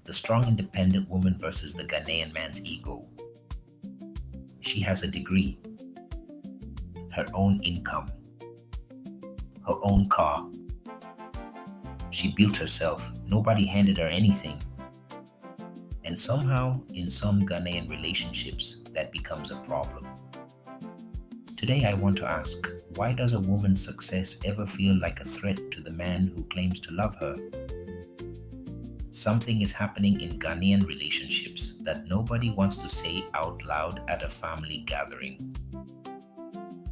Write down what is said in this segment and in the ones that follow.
The strong independent woman versus the Ghanaian man's ego. She has a degree, her own income, her own car. She built herself. Nobody handed her anything. And somehow, in some Ghanaian relationships, that becomes a problem. Today, I want to ask, why does a woman's success ever feel like a threat to the man who claims to love her? Something is happening in Ghanaian relationships that nobody wants to say out loud at a family gathering.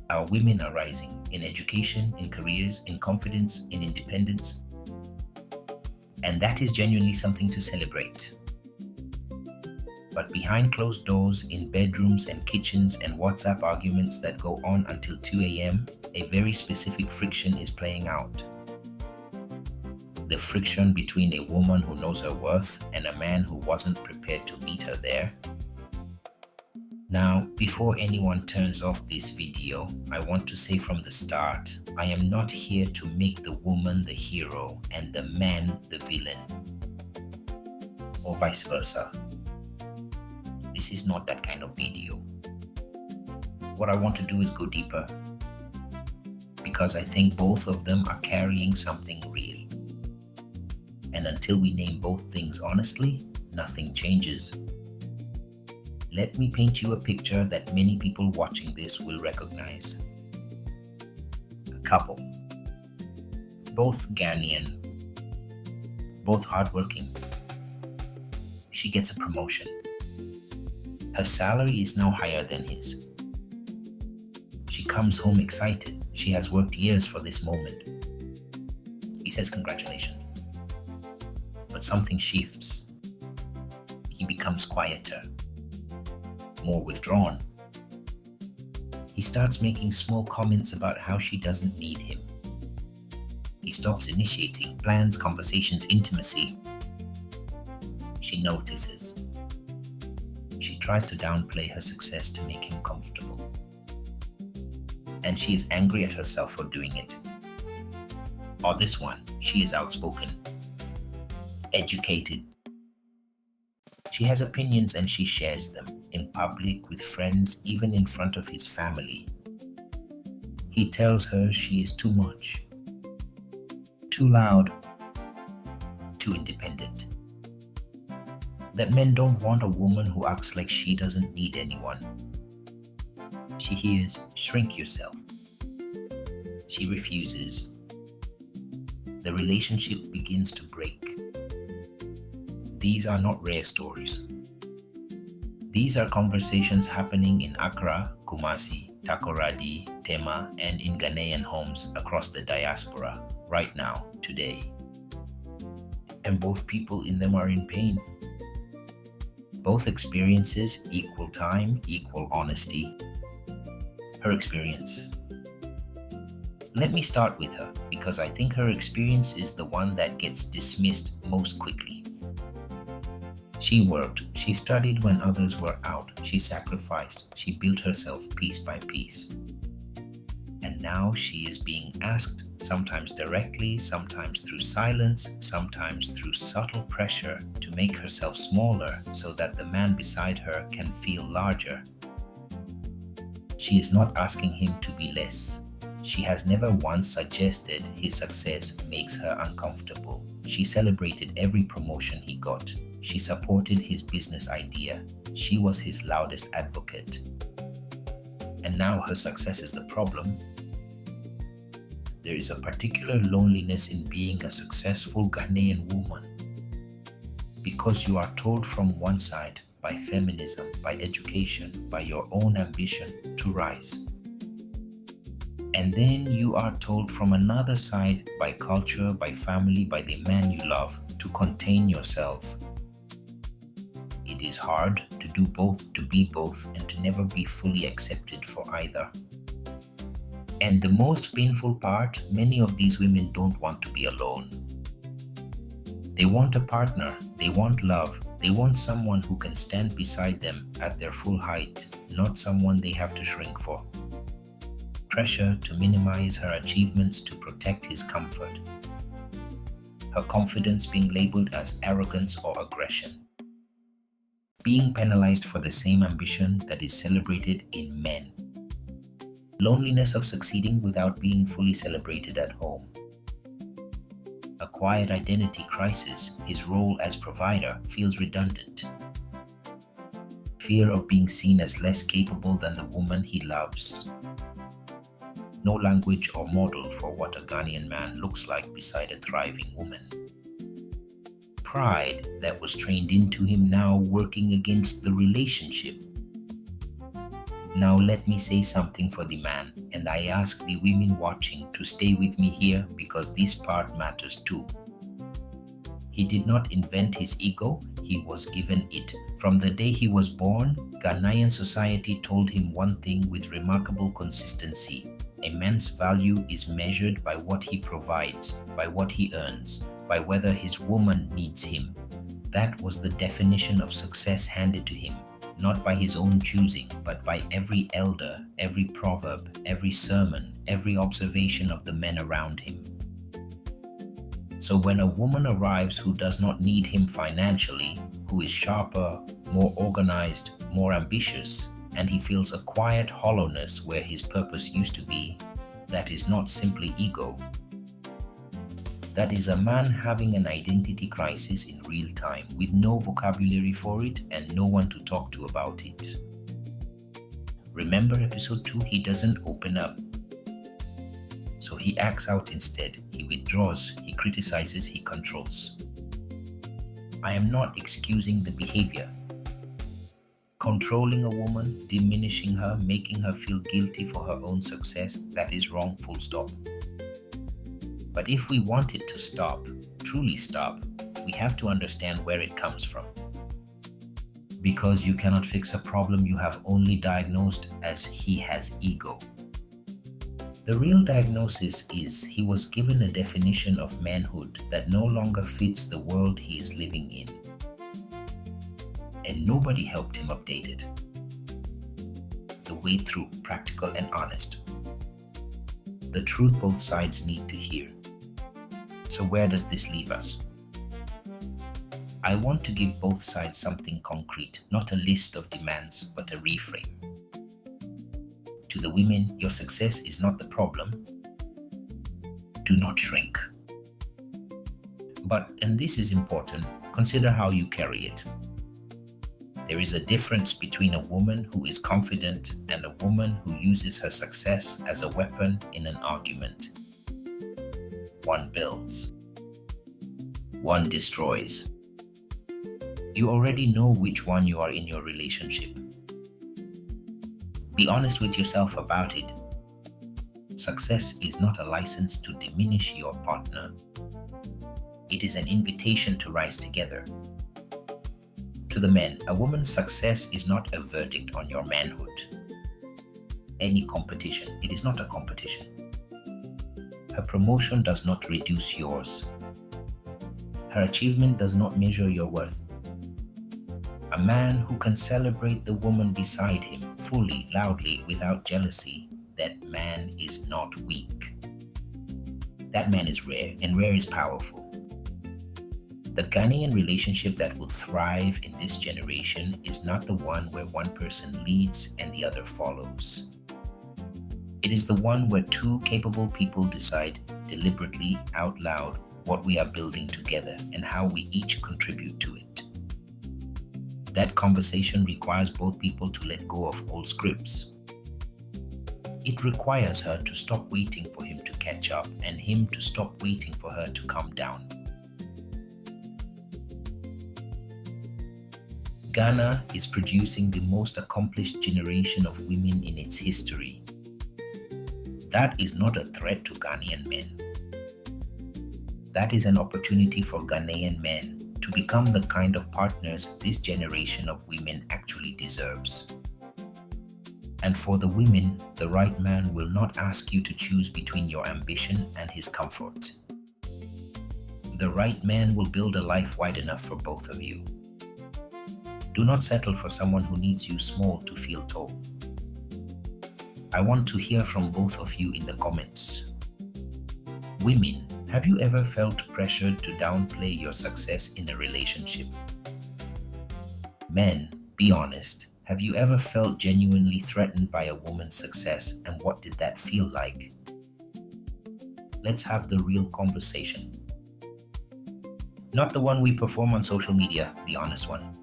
Our women are rising in education, in careers, in confidence, in independence. And that is genuinely something to celebrate. But behind closed doors, in bedrooms and kitchens and WhatsApp arguments that go on until 2 a.m., a very specific friction is playing out. The friction between a woman who knows her worth and a man who wasn't prepared to meet her there. Now, before anyone turns off this video, I want to say from the start, I am not here to make the woman the hero and the man the villain, or vice versa. This is not that kind of video. What I want to do is go deeper, because I think both of them are carrying something real. And until we name both things honestly, nothing changes. Let me paint you a picture that many people watching this will recognize. A couple, both Ghanaian, both hardworking. She gets a promotion. Her salary is now higher than his. She comes home excited. She has worked years for this moment. He says congratulations. But something shifts. He becomes quieter, more withdrawn. He starts making small comments about how she doesn't need him. He stops initiating plans, conversations, intimacy. She notices. She tries to downplay her success to make him comfortable. And she is angry at herself for doing it. Or this one, she is outspoken, educated. She has opinions and she shares them in public, with friends, even in front of his family. He tells her she is too much, too loud, too independent. That men don't want a woman who acts like she doesn't need anyone. She hears, "Shrink yourself." She refuses. The relationship begins to break. These are not rare stories. These are conversations happening in Accra, Kumasi, Takoradi, Tema, and in Ghanaian homes across the diaspora right now, today. And both people in them are in pain. Both experiences, equal time, equal honesty. Her experience. Let me start with her, because I think her experience is the one that gets dismissed most quickly. She worked, she studied when others were out, she sacrificed, she built herself piece by piece. And now she is being asked, sometimes directly, sometimes through silence, sometimes through subtle pressure, to make herself smaller so that the man beside her can feel larger. She is not asking him to be less. She has never once suggested his success makes her uncomfortable. She celebrated every promotion he got. She supported his business idea. She was his loudest advocate. And now her success is the problem. There is a particular loneliness in being a successful Ghanaian woman, because you are told from one side, by feminism, by education, by your own ambition, to rise. And then you are told from another side, by culture, by family, by the man you love, to contain yourself. It is hard to do both, to be both, and to never be fully accepted for either. And the most painful part, many of these women don't want to be alone. They want a partner, they want love, they want someone who can stand beside them at their full height, not someone they have to shrink for. Pressure to minimize her achievements to protect his comfort. her confidence being labeled as arrogance or aggression, being penalized for the same ambition that is celebrated in men, loneliness of succeeding without being fully celebrated at home, a quiet identity crisis, his role as provider feels redundant, fear of being seen as less capable than the woman he loves, no language or model for what a Ghanaian man looks like beside a thriving woman, pride that was trained into him now working against the relationship. Now let me say something for the man, and I ask the women watching to stay with me here because this part matters too. He did not invent his ego, he was given it. From the day he was born, Ghanaian society told him one thing with remarkable consistency. A man's value is measured by what he provides, by what he earns, by whether his woman needs him. That was the definition of success handed to him, not by his own choosing, but by every elder, every proverb, every sermon, every observation of the men around him. So when a woman arrives who does not need him financially, who is sharper, more organized, more ambitious, and he feels a quiet hollowness where his purpose used to be, that is not simply ego. That is a man having an identity crisis in real time with no vocabulary for it and no one to talk to about it. Remember episode 2, he doesn't open up. So he acts out instead. He withdraws, he criticizes, he controls. I am not excusing the behavior. Controlling a woman, diminishing her, making her feel guilty for her own success, that is wrong, full stop. But if we want it to stop, truly stop, we have to understand where it comes from. Because you cannot fix a problem you have only diagnosed as he has ego. The real diagnosis is he was given a definition of manhood that no longer fits the world he is living in. And nobody helped him update it. The way through, practical and honest. The truth both sides need to hear. So where does this leave us? I want to give both sides something concrete, not a list of demands, but a reframe. To the women, your success is not the problem. Do not shrink. But, and this is important, consider how you carry it. There is a difference between a woman who is confident and a woman who uses her success as a weapon in an argument. One builds. One destroys. You already know which one you are in your relationship. Be honest with yourself about it. Success is not a license to diminish your partner. It is an invitation to rise together. To the men, a woman's success is not a verdict on your manhood. Any competition, it is not a competition. Her promotion does not reduce yours. Her achievement does not measure your worth. A man who can celebrate the woman beside him fully, loudly, without jealousy, that man is not weak. That man is rare, and rare is powerful. The Ghanaian relationship that will thrive in this generation is not the one where one person leads and the other follows. It is the one where two capable people decide deliberately, out loud, what we are building together and how we each contribute to it. That conversation requires both people to let go of old scripts. It requires her to stop waiting for him to catch up and him to stop waiting for her to come down. Ghana is producing the most accomplished generation of women in its history. That is not a threat to Ghanaian men. That is an opportunity for Ghanaian men to become the kind of partners this generation of women actually deserves. And for the women, the right man will not ask you to choose between your ambition and his comfort. The right man will build a life wide enough for both of you. Do not settle for someone who needs you small to feel tall. I want to hear from both of you in the comments. Women, Have you ever felt pressured to downplay your success in a relationship? Men, be honest. Have you ever felt genuinely threatened by a woman's success, and what did that feel like? Let's have the real conversation. Not the one we perform on social media, the honest one.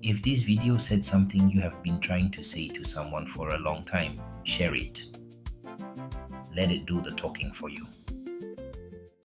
If this video said something you have been trying to say to someone for a long time, share it. Let it do the talking for you.